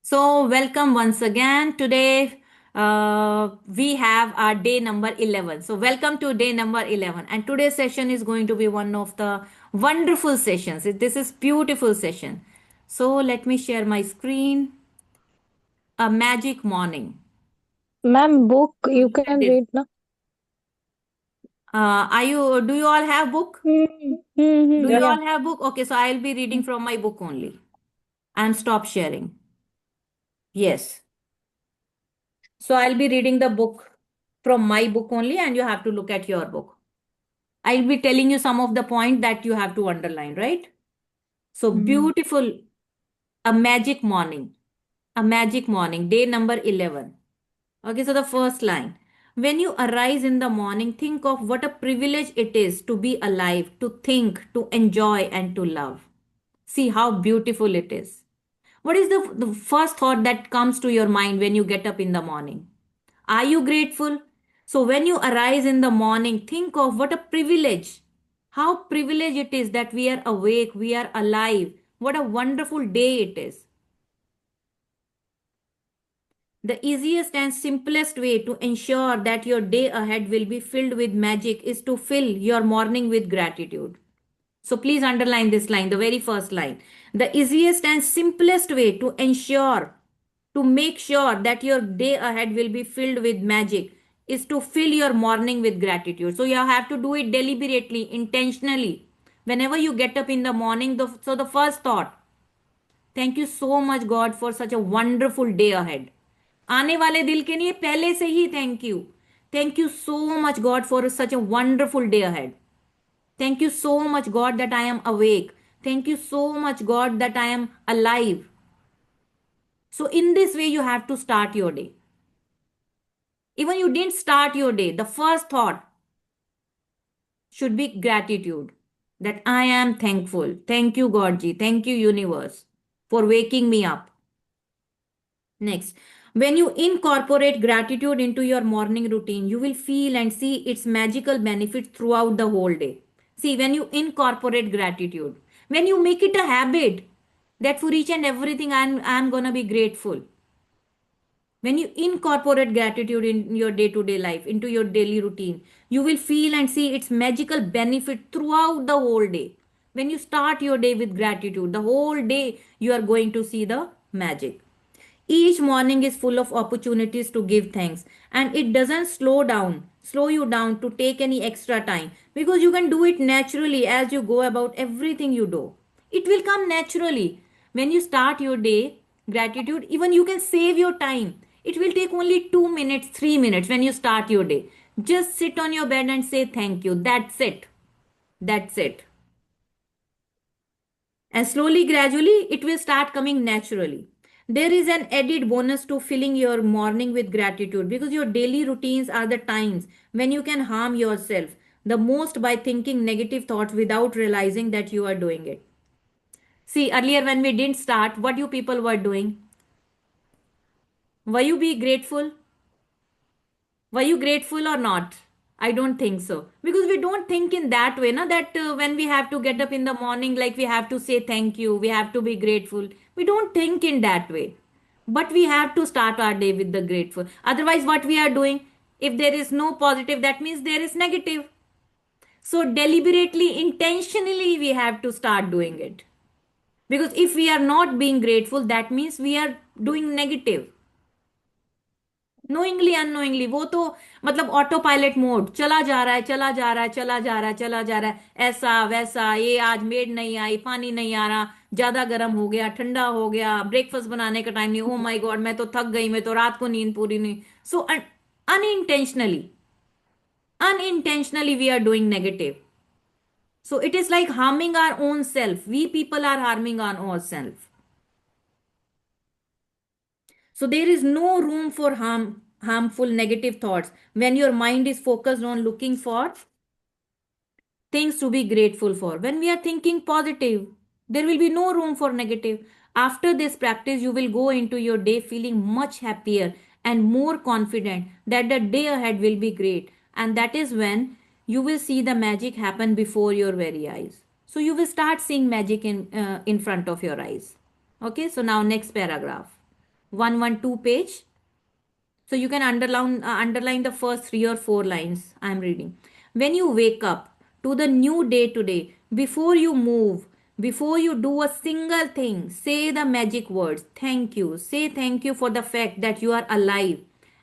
So, welcome once again. Today, we have our day number 11. So, welcome to day number 11. And today's session is going to be one of the wonderful sessions. This is beautiful session. So, let me share my screen. A magic morning. Ma'am, book So, you look at can this. read now. Do you all have book? Do you Yeah. all have book? Okay, so I'll be reading from my book only and stop sharing. Yes. So, I'll be reading the book from my book only and you have to look at your book. I'll be telling you some of the point that you have to underline, right? So Mm. beautiful, a magic morning, a magic morning, day number 11. Okay, so the first line. When you arise in the morning, think of what a privilege it is to be alive, to think, to enjoy, and to love. See how beautiful it is. What is the first thought that comes to your mind when you get up in the morning? Are you grateful? So, when you arise in the morning, think of what a privilege. How privileged it is that we are awake, we are alive. What a wonderful day it is. The easiest and simplest way to ensure that your day ahead will be filled with magic is to fill your morning with gratitude. So please underline this line, the very first line. The easiest and simplest way to ensure, to make sure that your day ahead will be filled with magic is to fill your morning with gratitude. So you have to do it deliberately, intentionally. Whenever you get up in the morning, so the first thought, thank you so much God for such a wonderful day ahead. आने वाले दिल के लिए पहले से ही thank you so much God for such a wonderful day ahead. Thank you so much, God, that I am awake. Thank you so much, God, that I am alive. So, in this way, you have to start your day. Even you didn't start your day, the first thought should be gratitude that I am thankful. Thank you, Godji. Thank you, universe, for waking me up. Next, when you incorporate gratitude into your morning routine, you will feel and see its magical benefits throughout the whole day. See, when you incorporate gratitude, when you make it a habit that for each and everything I'm gonna be grateful. When you incorporate gratitude in your day to day life, into your daily routine, you will feel and see its magical benefit throughout the whole day. When you start your day with gratitude, the whole day you are going to see the magic. Each morning is full of opportunities to give thanks, and it doesn't slow you down to take any extra time because you can do it naturally as you go about everything you do. It will come naturally. When you start your day, gratitude, even you can save your time. It will take only 2 minutes, 3 minutes when you start your day. Just sit on your bed and say thank you. That's it. That's it. And slowly, gradually, it will start coming naturally. There is an added bonus to filling your morning with gratitude because your daily routines are the times when you can harm yourself the most by thinking negative thoughts without realizing that you are doing it. See, earlier when we didn't start, what you people were doing? Were you be grateful? Were you grateful or not? I don't think so. Because we don't think in that way, na, that when we have to get up in the morning, like we have to say thank you, we have to be grateful. We don't think in that way. But we have to start our day with the grateful. Otherwise, what we are doing, if there is no positive, that means there is negative. So, deliberately, intentionally, we have to start doing it. Because if we are not being grateful, that means we are doing negative. Knowingly unknowingly वो तो मतलब auto pilot mode चला जा रहा है चला जा रहा है चला जा रहा है चला जा रहा है ऐसा वैसा ये आज मेड नहीं आई पानी नहीं आ रहा ज्यादा गर्म हो गया ठंडा हो गया ब्रेकफास्ट बनाने का टाइम नहीं ओ माय गॉड मैं तो थक गई मैं तो रात को नींद पूरी नहीं सो unintentionally unintentionally we are doing negative. So it is like harming our own self. We people are harming our own self. So there is no room for harmful negative thoughts when your mind is focused on looking for things to be grateful for. When we are thinking positive, there will be no room for negative. After this practice, you will go into your day feeling much happier and more confident that the day ahead will be great. And that is when you will see the magic happen before your very eyes. So you will start seeing magic in front of your eyes. Okay, so now next paragraph. 112 page. So you can underline the first 3 or 4 lines I am reading. When you wake up to the new day today, before you move, before you do a single thing, say the magic words. Thank you. Say thank you for the fact that you are alive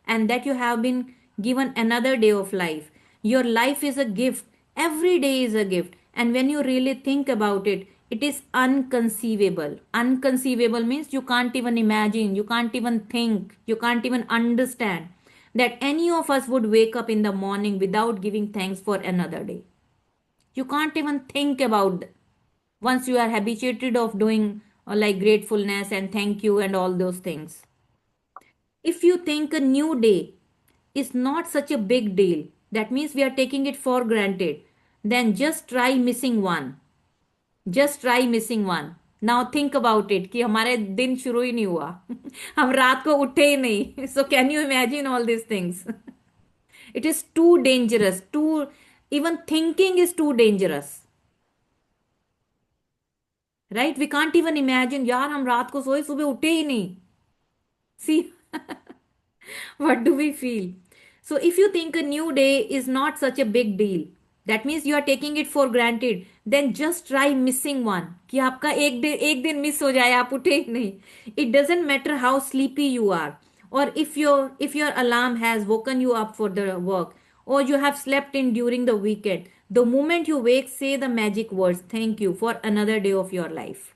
and that you have been given another day of life. Your life is a gift. Every day is a gift. And when you really think about it, it is unconceivable. Unconceivable means you can't even imagine, you can't even think, you can't even understand that any of us would wake up in the morning without giving thanks for another day. You can't even think about once you are habituated of doing like gratefulness and thank you and all those things. If you think a new day is not such a big deal, that means we are taking it for granted, then just try missing one. Just try missing one. Now think about it कि हमारे दिन शुरू ही नहीं हुआ. हम रात को उठे ही नहीं. So can you imagine all this things. It is too dangerous. To even thinking is too dangerous. Right. We can't even imagine. यार हम रात को सोए सुबह उठे ही नहीं. सी what do we feel? So if you think a new day is not such a big deal, that means you are taking it for granted, then just try missing one. कि आपका एक दिन मिस हो जाए, आप उठे ही नहीं. It doesn't matter how sleepy you are, or if your alarm has woken you up for the work, or you have slept in during the weekend. The moment you wake, say the magic words, thank you for another day of your life.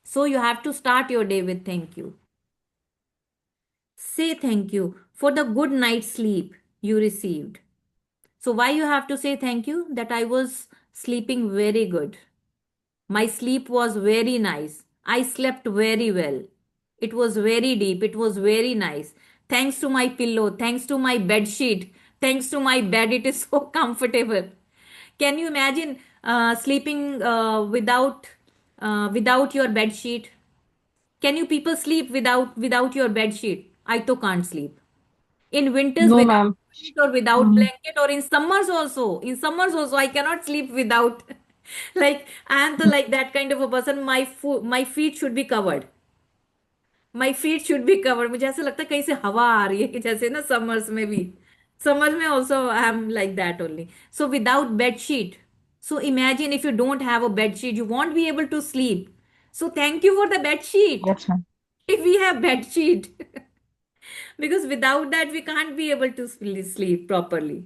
So you have to start your day with thank you. Say thank you for the good night's sleep you received. So why you have to say thank you? That I was sleeping very good. My sleep was very nice. I slept very well. It was very deep. It was very nice. Thanks to my pillow, thanks to my bed sheet, thanks to my bed, it is so comfortable. Can you imagine sleeping without your bed sheet? Can you people sleep without your bed sheet? I too can't sleep. In winters No, without ma'am. sheet or without Mm. blanket, or in summers also. In summers also, I cannot sleep without. Like I am the like that kind of a person. My feet should be covered. My feet should be covered. मुझे ऐसा लगता है कहीं से हवा आ रही है कि जैसे ना summers में भी. Summers में also I am like that only. So without bed sheet. So imagine if you don't have a bed sheet, you won't be able to sleep. So thank you for the bed sheet. Yes, ma'am. If we have bed sheet. Because without that we can't be able to sleep properly.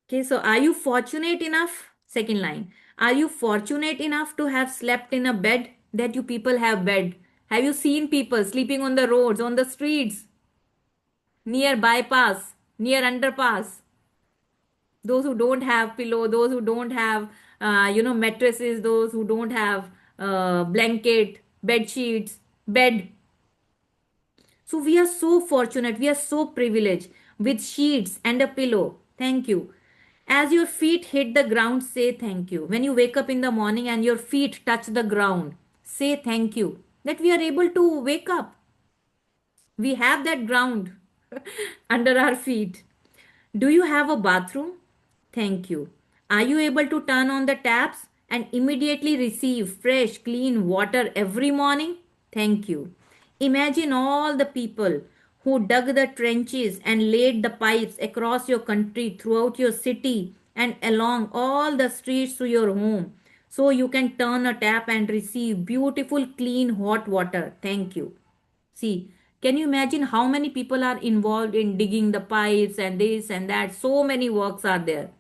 Okay, so are you fortunate enough? Second line. Are you fortunate enough to have slept in a bed that you people have bed? Have you seen people sleeping on the roads, on the streets, near bypass, near underpass? Those who don't have pillow, those who don't have, mattresses, those who don't have blanket, bed sheets, bed. So we are so fortunate, we are so privileged with sheets and a pillow. Thank you. As your feet hit the ground, say thank you. When you wake up in the morning and your feet touch the ground, say thank you that we are able to wake up. We have that ground under our feet. Do you have a bathroom? Thank you. Are you able to turn on the taps and immediately receive fresh, clean water every morning? Thank you. Imagine all the people who dug the trenches and laid the pipes across your country, throughout your city, and along all the streets to your home, so you can turn a tap and receive beautiful, clean, hot water. Thank you. See, can you imagine how many people are involved in digging the pipes and this and that? So many works are there.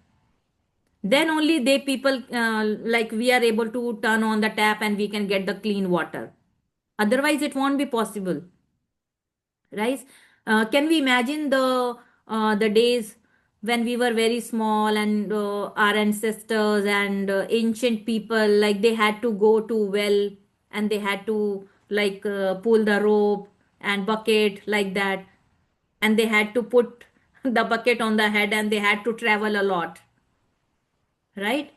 Then only they people like we are able to turn on the tap and we can get the clean water. Otherwise, it won't be possible, right? Can we imagine the days when we were very small and our ancestors and ancient people, like they had to go to well and they had to like pull the rope and bucket like that, and they had to put the bucket on the head and they had to travel a lot, right?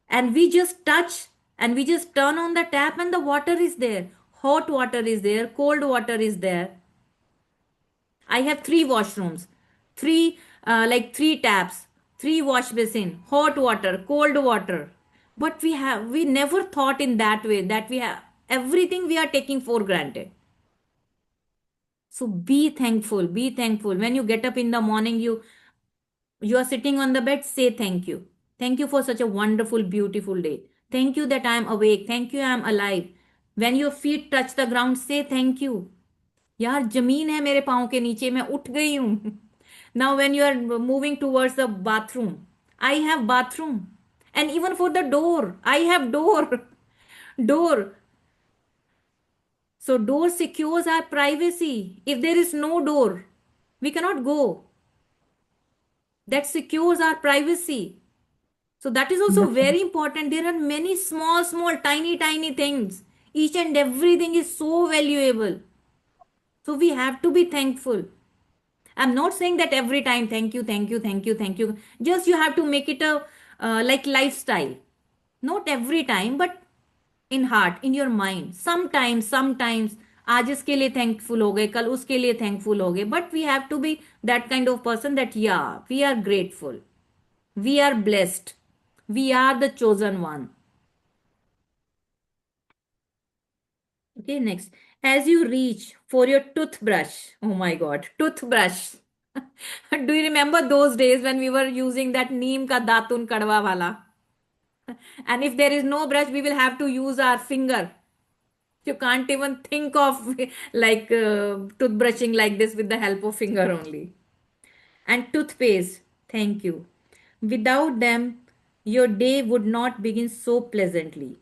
And we just touch and we just turn on the tap and the water is there. Hot water is there, cold water is there. I have three washrooms, three taps, three wash basin, hot water, cold water. But we never thought in that way that we have everything we are taking for granted. So be thankful, be thankful. When you get up in the morning, you are sitting on the bed, say thank you. Thank you for such a wonderful, beautiful day. Thank you that I am awake. Thank you I am alive. When your feet touch the ground, say thank you. यार जमीन है मेरे पाँव के नीचे, मैं उठ गई हूँ. Now when you are moving towards the bathroom, I have bathroom. And even for the door, I have door. Door. So door secures our privacy. If there is no door, we cannot go. That secures our privacy. So that is also Yes, very important. There are many small, small, tiny, tiny things. Each and everything is so valuable. So we have to be thankful. I'm not saying that every time, thank you, thank you, thank you, thank you. Just you have to make it a like lifestyle. Not every time, but in heart, in your mind. Sometimes आज इसके लिए thankful हो गए, कल उसके लिए thankful हो गए. But we have to be that kind of person that yeah, we are grateful. We are blessed. We are the chosen one. Okay, next. As you reach for your toothbrush, oh my God, toothbrush. Do you remember those days when we were using that neem ka datun kadwa wala? And if there is no brush, we will have to use our finger. You can't even think of like toothbrushing like this with the help of finger only. And toothpaste, thank you. Without them, your day would not begin so pleasantly.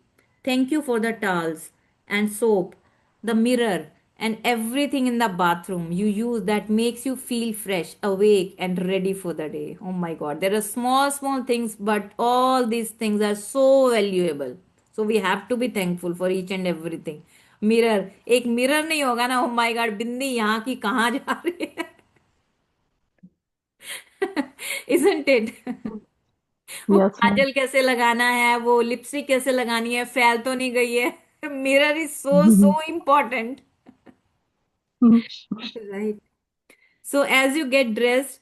Thank you for the towels and soap, the mirror, and everything in the bathroom you use that makes you feel fresh, awake, and ready for the day. Oh my God, there are small, small things, but all these things are so valuable. So we have to be thankful for each and everything. Mirror, एक mirror नहीं होगा ना, oh my God, बिंदी यहाँ की कहाँ जा रही है. Isn't it? वो yes, ma'am. काजल कैसे लगाना है, वो लिपस्टिक कैसे लगानी है, फैल तो नहीं गई है. Mirror is so so important. Right. So as you get dressed,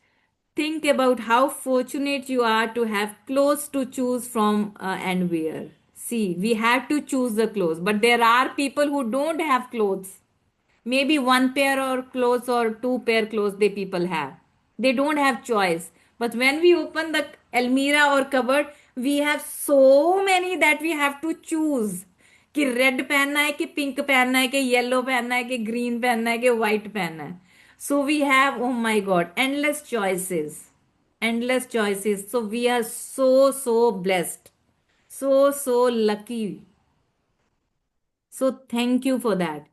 think about how fortunate you are to have clothes to choose from and wear. See, we have to choose the clothes, but there are people who don't have clothes. Maybe one pair or clothes or two pair clothes they people have. They don't have choice. But when we open the almirah or cupboard, we have so many that we have to choose कि red पहनना है कि pink पहनना है कि yellow पहनना है कि ग्रीन पहनना है कि व्हाइट पहनना है. So we have oh my god endless choices, endless choices. So we are so blessed, so lucky. So thank you for that.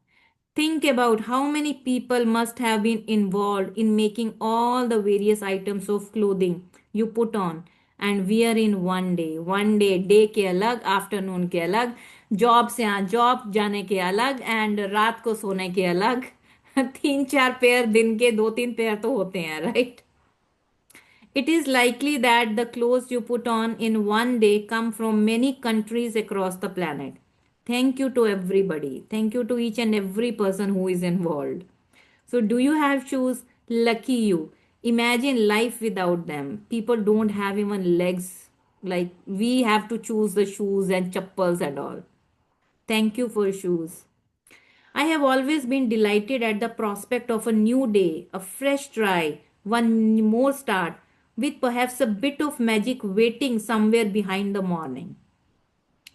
Think about how many people must have been involved in making all the various items of clothing you put on and wear in one day. One day, day के अलग, afternoon के अलग, job से job जाने के अलग and रात को सोने के अलग. तीन चार पेयर दिन के, दो तीन पेयर तो होते हैं, right? It is likely that the clothes you put on in one day come from many countries across the planet. Thank you to everybody. Thank you to each and every person who is involved. So, do you have shoes? Lucky you. Imagine life without them. People don't have even legs. Like we have to choose the shoes and chappals and all. Thank you for shoes. I have always been delighted at the prospect of a new day, a fresh try, one more start, with perhaps a bit of magic waiting somewhere behind the morning.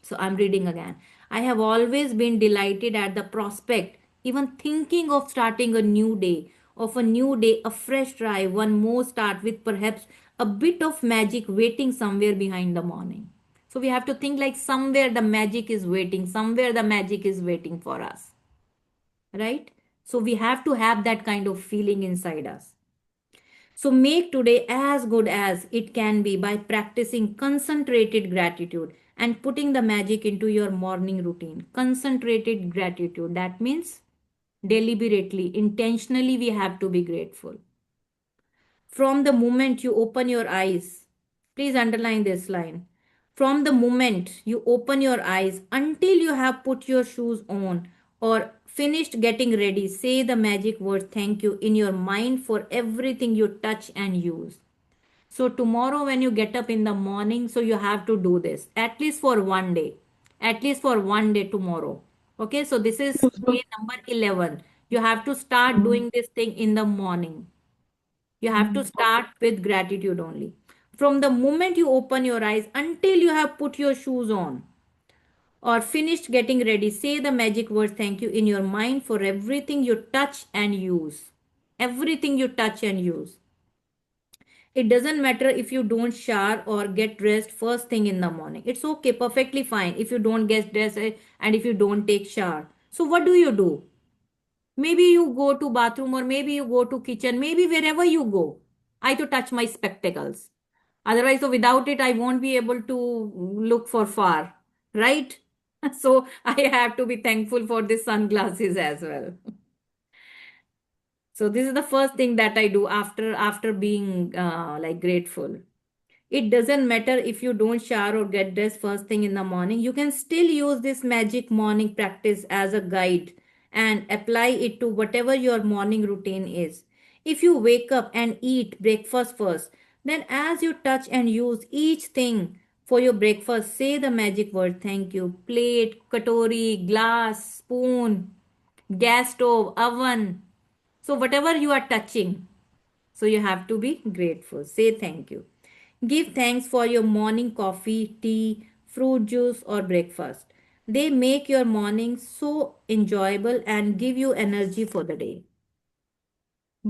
So I'm reading again. I have always been delighted at the prospect, even thinking of starting a new day, a fresh try, one more start with perhaps a bit of magic waiting somewhere behind the morning. So we have to think like somewhere the magic is waiting, somewhere the magic is waiting for us, right? So we have to have that kind of feeling inside us. So make today as good as it can be by practicing concentrated gratitude and putting the magic into your morning routine. Concentrated gratitude, that means deliberately, intentionally, we have to be grateful. From the moment you open your eyes, please underline this line. From the moment you open your eyes until you have put your shoes on or finished getting ready, say the magic word thank you in your mind for everything you touch and use. So, tomorrow, when you get up in the morning, so you have to do this at least for one day, at least for one day tomorrow. Okay, so this is day number 11. You have to start doing this thing in the morning. You have to start with gratitude only. From the moment you open your eyes until you have put your shoes on or finished getting ready, say the magic word thank you in your mind for everything you touch and use. Everything you touch and use. It doesn't matter if you don't shower or get dressed first thing in the morning. It's okay, perfectly fine if you don't get dressed and if you don't take shower. So what do you do? Maybe you go to bathroom or maybe you go to kitchen, maybe wherever you go. I to touch my spectacles. Otherwise, so without it, I won't be able to look for far, right? So I have to be thankful for these sunglasses as well. So this is the first thing that I do after being like grateful. It doesn't matter if you don't shower or get dressed first thing in the morning. You can still use this magic morning practice as a guide and apply it to whatever your morning routine is. If you wake up and eat breakfast first, then as you touch and use each thing for your breakfast, say the magic word thank you. Plate, katori, glass, spoon, gas stove, oven. So, whatever you are touching, so you have to be grateful. Say thank you. Give thanks for your morning coffee, tea, fruit juice, or breakfast. They make your morning so enjoyable and give you energy for the day.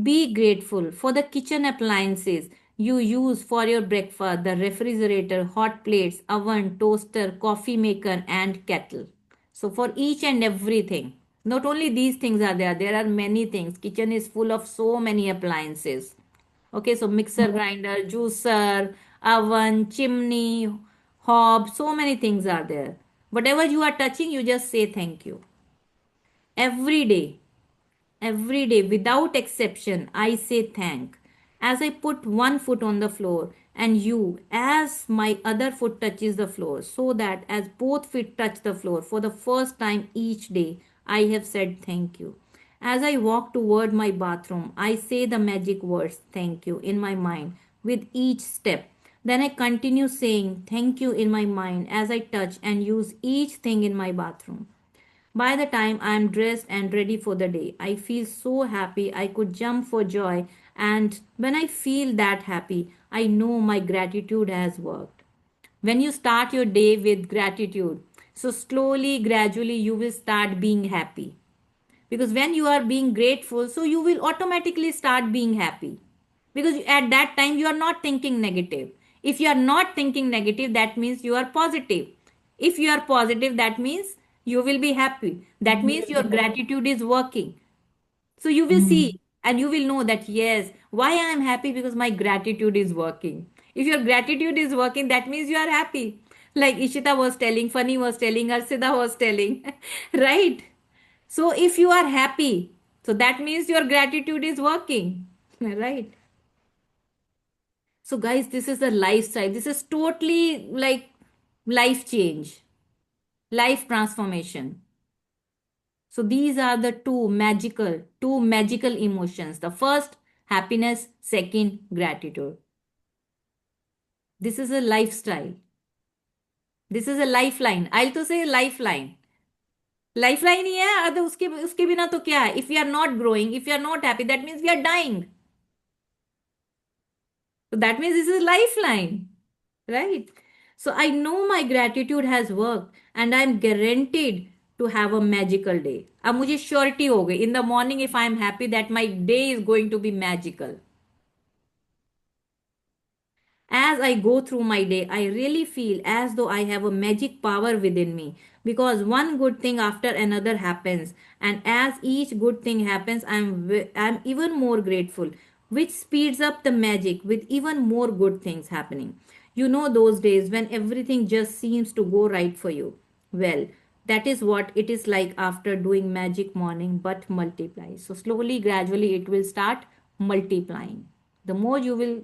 Be grateful for the kitchen appliances you use for your breakfast, the refrigerator, hot plates, oven, toaster, coffee maker, and kettle. So, for each and everything, not only these things are there, there are many things. Kitchen is full of so many appliances. Okay, so mixer grinder, juicer, oven, chimney, hob, so many things are there. Whatever you are touching, you just say thank you. Every day, every day, without exception, I say thank. As I put one foot on the floor and you, as my other foot touches the floor, so that as both feet touch the floor for the first time each day, I have said thank you. As I walk toward my bathroom, I say the magic words thank you in my mind with each step. Then I continue saying thank you in my mind as I touch and use each thing in my bathroom. By the time I am dressed and ready for the day, I feel so happy I could jump for joy. And when I feel that happy, I know my gratitude has worked. When you start your day with gratitude, so slowly, gradually, you will start being happy. Because when you are being grateful, so you will automatically start being happy. Because at that time, you are not thinking negative. If you are not thinking negative, that means you are positive. If you are positive, that means you will be happy. That means your gratitude is working. So you will see and you will know that yes, why I am happy because my gratitude is working. If your gratitude is working, that means you are happy. Like Ishita was telling, Funny was telling, Arshida was telling, right? So if you are happy, so that means your gratitude is working, right? So guys, this is the lifestyle. This is totally like life change, life transformation. So these are the two magical emotions. The first, happiness. Second, gratitude. This is a lifestyle. This is a lifeline. I'll to say lifeline. Lifeline ही है अगर उसके उसके बिना तो क्या है? If we are not growing, if we are not happy, that means we are dying. So that means this is lifeline, right? So I know my gratitude has worked and I'm guaranteed to have a magical day. अब मुझे surety हो गई in the morning if I am happy that my day is going to be magical. As I go through my day, I really feel as though I have a magic power within me because one good thing after another happens, and as each good thing happens, I'm even more grateful, which speeds up the magic with even more good things happening. You know, those days when everything just seems to go right for you. Well, that is what it is like after doing magic morning, but multiply. So, slowly, gradually, it will start multiplying. The more you will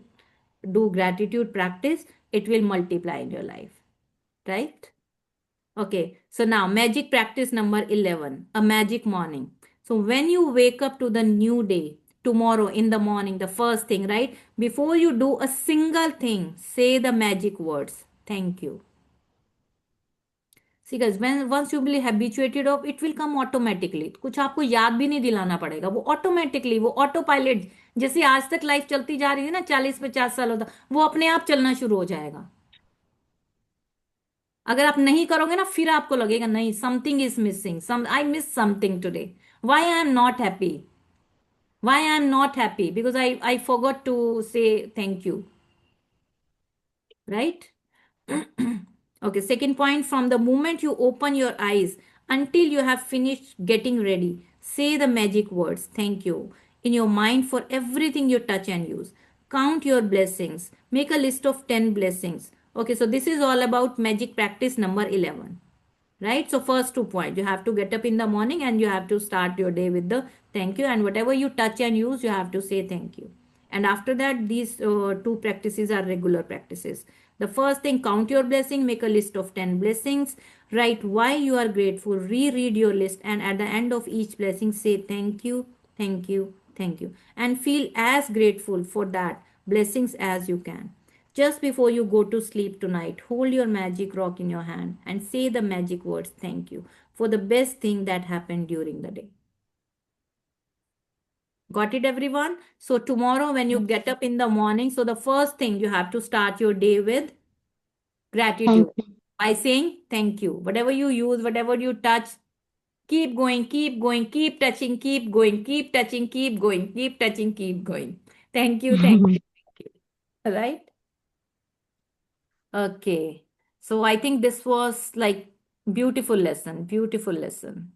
do gratitude practice, it will multiply in your life, right? Okay, so now magic practice number 11, a magic morning. So when you wake up to the new day tomorrow in the morning, the first thing, right, before you do a single thing, say the magic words thank you. See guys, when once you be habituated of, it will come automatically. कुछ आपको याद भी नहीं दिलाना पड़ेगा, वो automatically, वो auto pilot, जैसे आज तक लाइफ चलती जा रही है ना, 40-50 साल होता, वो अपने आप चलना शुरू हो जाएगा। अगर आप नहीं करोगे ना, फिर आपको लगेगा नहीं, something is missing, some I miss something today, why I am not happy, why I am not happy, because I forgot to say thank you, right? Okay, second point, from the moment you open your eyes until you have finished getting ready, say the magic words, thank you, in your mind for everything you touch and use. Count your blessings. Make a list of 10 blessings. Okay, so this is all about magic practice number 11. Right? So, first 2 points, you have to get up in the morning and you have to start your day with the thank you, and whatever you touch and use, you have to say thank you. And after that, these two practices are regular practices. The first thing, count your blessing, make a list of 10 blessings, write why you are grateful, reread your list, and at the end of each blessing, say thank you, thank you, thank you, and feel as grateful for that blessings as you can. Just before you go to sleep tonight, hold your magic rock in your hand and say the magic words thank you for the best thing that happened during the day. Got it, everyone? So, tomorrow, when you get up in the morning, so the first thing you have to start your day with Thank gratitude you. by saying thank you. Whatever you use, whatever you touch, keep going, keep going, keep touching, keep going, keep touching, keep going, keep touching, keep going. Thank you, thank you, thank you. All right? Okay. So I think this was like beautiful lesson, beautiful lesson.